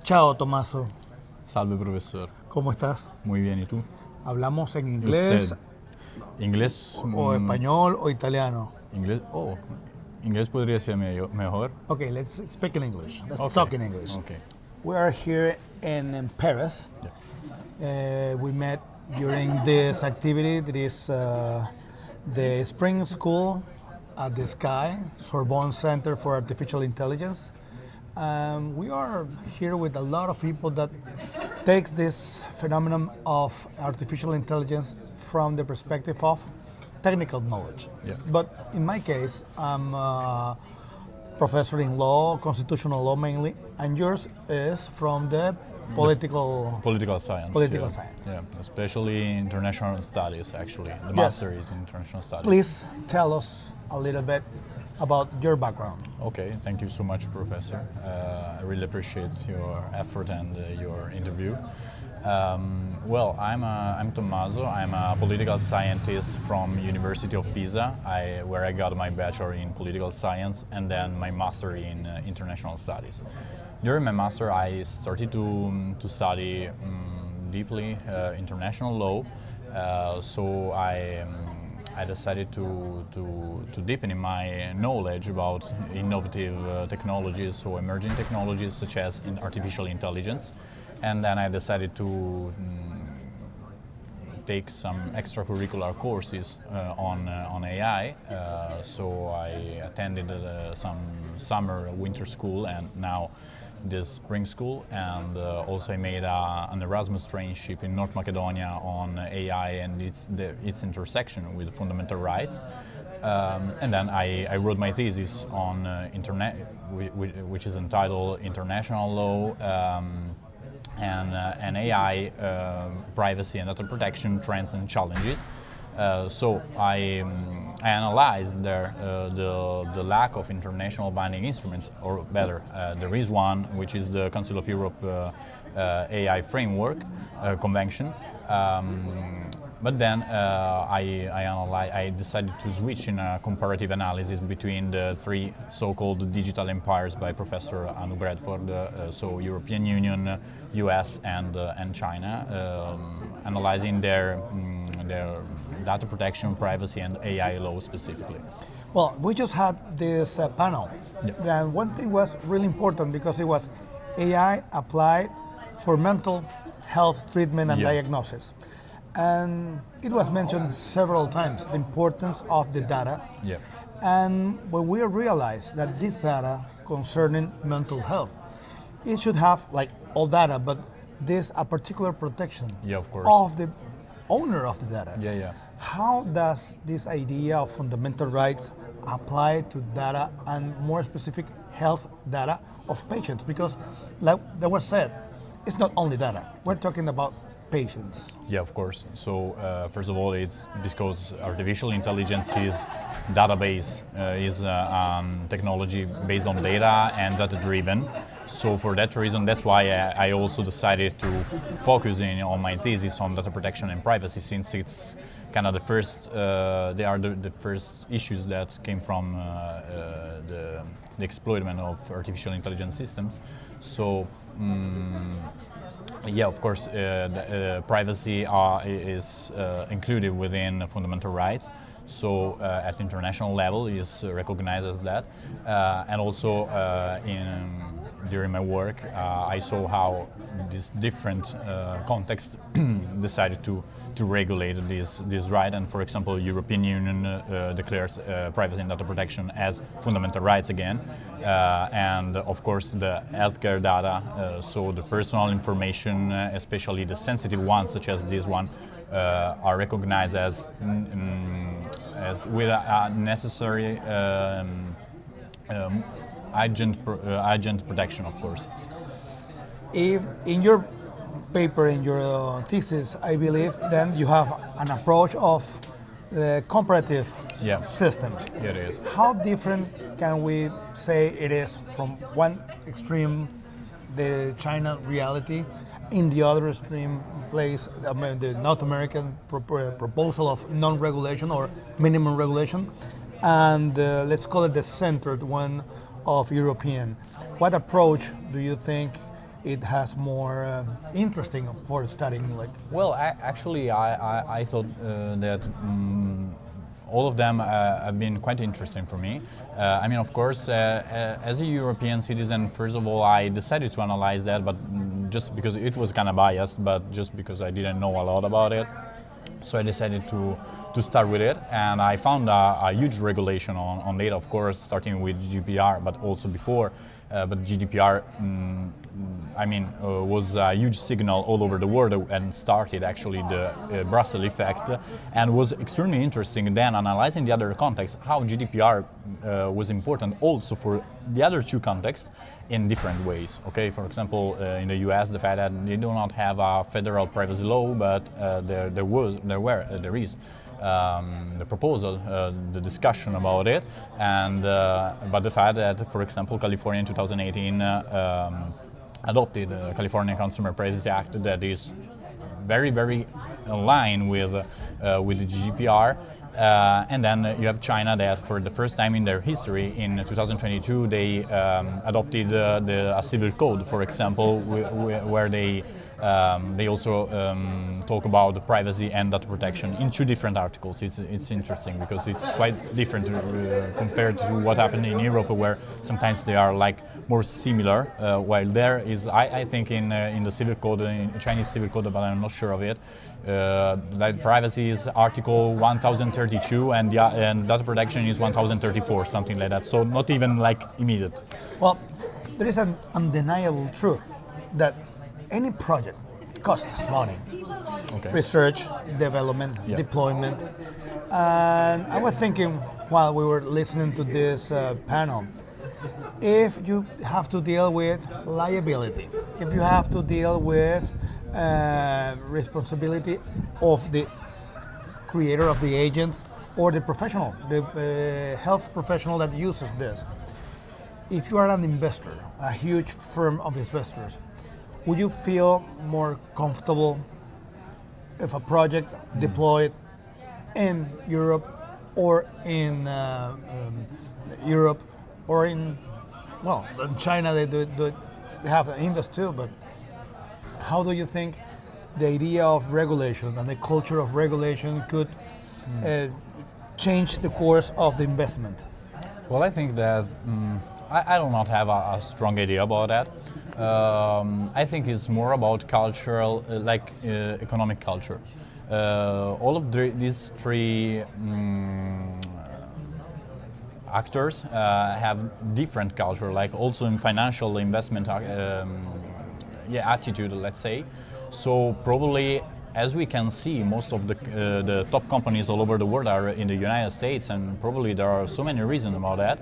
Ciao, Tommaso. Salve, profesor. ¿Cómo estás? Muy bien, ¿y tú? ¿Hablamos en inglés Usted. ¿Inglés? o español o italiano? Inglés. Inglés podría ser mejor. Okay, let's speak in English. Let's Okay. talk in English. Okay. We are here in Paris. Yeah. We met during this activity that is the spring school at the SCAI, Sorbonne Center for Artificial Intelligence. We are here with a lot of people that takes this phenomenon of artificial intelligence from the perspective of technical knowledge. Yeah. But in my case, I'm a professor in law, constitutional law mainly, and yours is from the political science. Political yeah. science. Yeah, especially international studies, actually. The Yes. master is in international studies. Please tell us a little bit about your background. Okay, thank you so much, Professor. I really appreciate your effort and your interview. Well, I'm Tommaso. I'm a political scientist from University of Pisa, where I got my bachelor in political science and then my master in international studies. During my master, I started to study deeply international law. So I decided to deepen in my knowledge about innovative technologies, so emerging technologies such as in artificial intelligence. And then I decided to take some extracurricular courses on AI. So I attended some summer, winter school, and now this spring school, and also I made an Erasmus traineeship in North Macedonia on AI and its intersection with fundamental rights. And then I wrote my thesis on internet, which is entitled International Law and AI, Privacy and Data Protection Trends and Challenges. So I analyzed the lack of international binding instruments, or better, there is one, which is the Council of Europe AI Framework Convention. But then I decided to switch in a comparative analysis between the three so-called digital empires by Professor Anu Bradford, so European Union, US, and China, analyzing their data protection, privacy, and AI law specifically. Well, we just had this panel. Yeah. And one thing was really important because it was AI applied for mental health treatment and Yeah. diagnosis. And it was mentioned several times, the importance of the data. Yeah. And when we realized that this data concerning mental health, it should have, like all data, but this a particular protection Yeah, of course. of the owner of the data. Yeah, yeah. How does this idea of fundamental rights apply to data and more specific health data of patients? Because like that was said, it's not only data. We're talking about patients. Yeah, of course. So first of all, it's because artificial intelligence's database is technology based on data and data-driven. So for that reason, that's why I also decided to focus on my thesis on data protection and privacy, since it's kind of the first, they are the first issues that came from the exploitment of artificial intelligence systems. So. Yeah, of course, privacy is included within fundamental rights. So at international level is recognized as that. And also during my work, I saw how this different context decided to regulate this right. And for example, European Union declares privacy and data protection as fundamental rights again. And of course, the healthcare data, so the personal information, especially the sensitive ones, such as this one, are recognized as with a necessary agent protection, of course. If in your paper, in your thesis, I believe, then you have an approach of comparative Yeah. systems. Yeah, it is. How different can we say it is from one extreme, the China reality, in the other extreme place, the North American proposal of non-regulation or minimum regulation, and let's call it the centered one of European. What approach do you think it has more interesting for studying? Like, Well, actually, I thought that all of them have been quite interesting for me. I mean, of course, as a European citizen, first of all, I decided to analyze that, but just because it was kind of biased, but just because I didn't know a lot about it. So I decided to start with it, and I found a huge regulation on data, of course, starting with GDPR, but also before. But GDPR, was a huge signal all over the world and started actually the Brussels effect, and was extremely interesting then analyzing the other context, how GDPR was important also for the other two contexts in different ways. Okay, for example, in the US, the fact that they do not have a federal privacy law, but there is the proposal, the discussion about it, and but the fact that, for example, California in 2018 adopted the California Consumer Privacy Act that is very, very in line with the GDPR. And then you have China that for the first time in their history in 2022 they adopted a civil code, for example, where they also talk about the privacy and data protection in two different articles. It's interesting because it's quite different compared to what happened in Europe, where sometimes they are like more similar, while there is, I think in the civil code, in Chinese civil code, but I'm not sure of it, like privacy is article 1032 and data protection is 1034, something like that. So not even like immediate. well, there is an undeniable truth that any project costs money. Okay. Research, development, Yeah. deployment. And I was thinking while we were listening to this panel, if you have to deal with liability, if you have to deal with responsibility of the creator of the agent or the professional, the health professional that uses this, if you are an investor, a huge firm of investors, would you feel more comfortable if a project deployed in Europe or in Europe or in China? They have an industry too, but how do you think the idea of regulation and the culture of regulation could change the course of the investment? Well, I think that I do not have a strong idea about that. I think it's more about cultural, economic culture. All of these three actors have different culture, like also in financial investment attitude, let's say. So probably, as we can see, most of the top companies all over the world are in the United States, and probably there are so many reasons about that.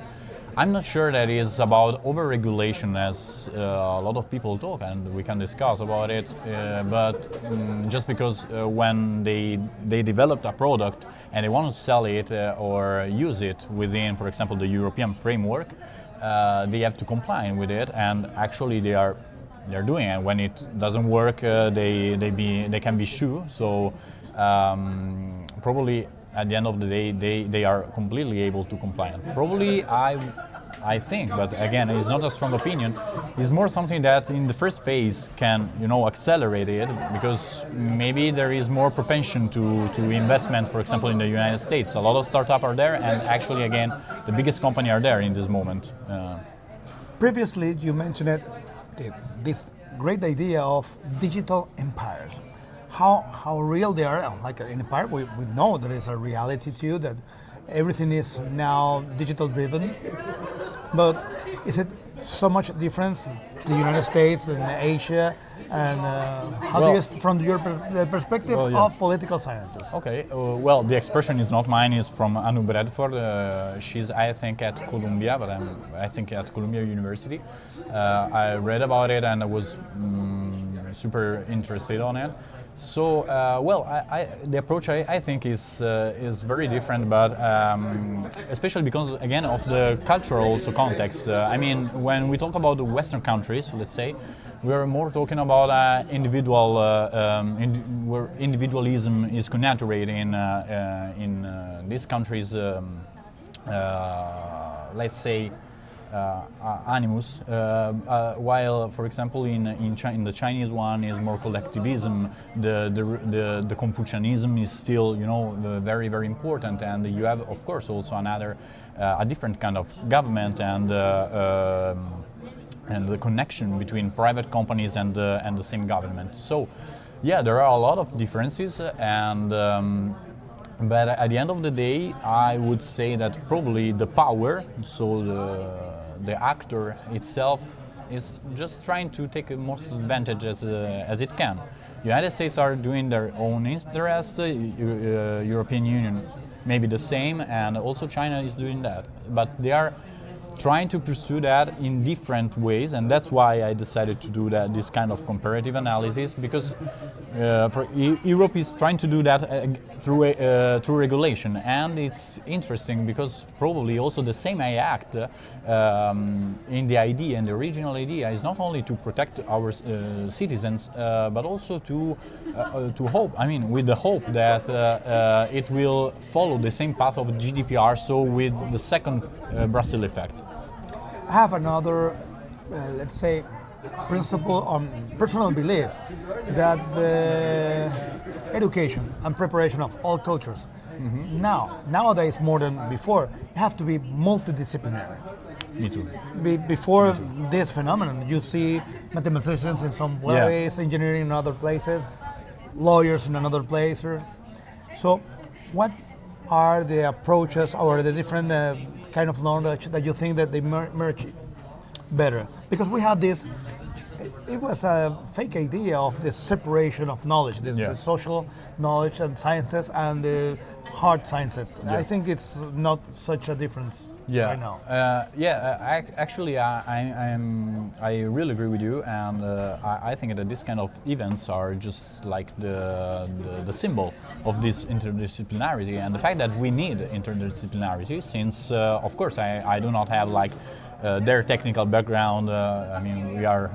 I'm not sure that it's about over-regulation, as a lot of people talk, and we can discuss about it, but just because when they developed a product and they want to sell it or use it within, for example, the European framework, they have to comply with it, and actually they're doing it. When it doesn't work, they can be sued. So probably at the end of the day, they are completely able to comply. Probably I think, but again, it's not a strong opinion. It's more something that in the first phase can, accelerate it, because maybe there is more propension to investment, for example, in the United States. A lot of startups are there, and actually, again, the biggest company are there in this moment. Previously, you mentioned it, this great idea of digital empires. How real they are. Like in a part, we know there is a reality to that everything is now digital driven. But is it so much difference the United States and Asia, and how do you, from your perspective of political scientists? Okay, well, the expression is not mine, it's from Anu Bradford. She's, I think, at Columbia, but I think at Columbia University. I read about it and I was super interested on it. So, the approach I think is very different, but especially because, again, of the cultural also context. I mean, when we talk about the Western countries, let's say, we are more talking about individual, where individualism is connaturate in these countries. Let's say. animus, while, for example, in the Chinese one is more collectivism. The Confucianism is still, very, very important, and you have, of course, also a different kind of government and the connection between private companies and the same government. So, yeah, there are a lot of differences, and but at the end of the day, I would say that probably the power, so the actor itself, is just trying to take the most advantage as it can. United States are doing their own interest, European Union maybe the same, and also China is doing that. But they are trying to pursue that in different ways, and that's why I decided to do this kind of comparative analysis, because Europe is trying to do that through regulation, and it's interesting because probably also the same AI Act in the idea, and the original idea is not only to protect our citizens, but also to hope. I mean, with the hope that it will follow the same path of GDPR, so with the second Brazil effect. I have another, let's say, principle on personal belief that the education and preparation of all cultures nowadays more than before, you have to be multidisciplinary. Me too. Before this phenomenon, you see mathematicians in some place, engineering in other places, lawyers in another places. So, what are the approaches or the different kind of knowledge that you think that they merge better? Because we had this, it was a fake idea of the separation of knowledge, the social knowledge and sciences and the hard sciences. I think it's not such a difference right now. Actually, I really agree with you, and I think that this kind of events are just like the symbol of this interdisciplinarity, and the fact that we need interdisciplinarity, since of course I do not have like their technical background. I mean, we are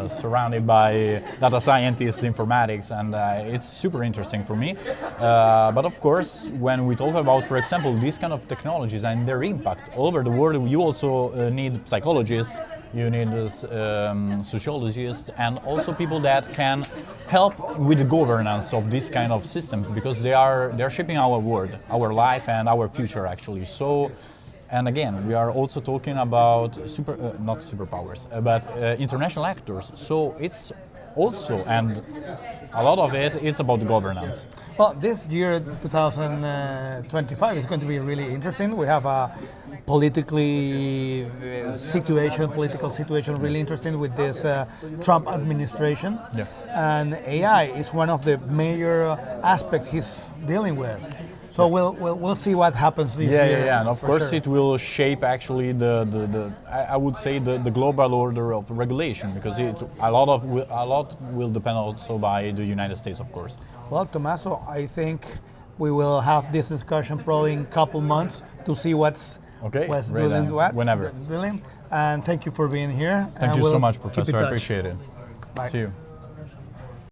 surrounded by data scientists, informatics, and it's super interesting for me. But of course, when we talk about, for example, these kind of technologies and their impact all over the world, you also need psychologists, you need sociologists, and also people that can help with the governance of these kind of systems, because they're shaping our world, our life, and our future actually. So. And again, we are also talking about not superpowers, but international actors. So it's also, and a lot of it, it's about governance. Well, this year, 2025, is going to be really interesting. We have a political situation really interesting with this Trump administration. Yeah. And AI is one of the major aspects he's dealing with. So we'll see what happens this year. And of course it will shape actually I would say the global order of regulation, because a lot will depend also by the United States, of course. Well, Tommaso, I think we will have this discussion probably in a couple months to see what's doing what. Whenever. And thank you for being here. Thank you so much, Professor. I appreciate it. Bye. See you.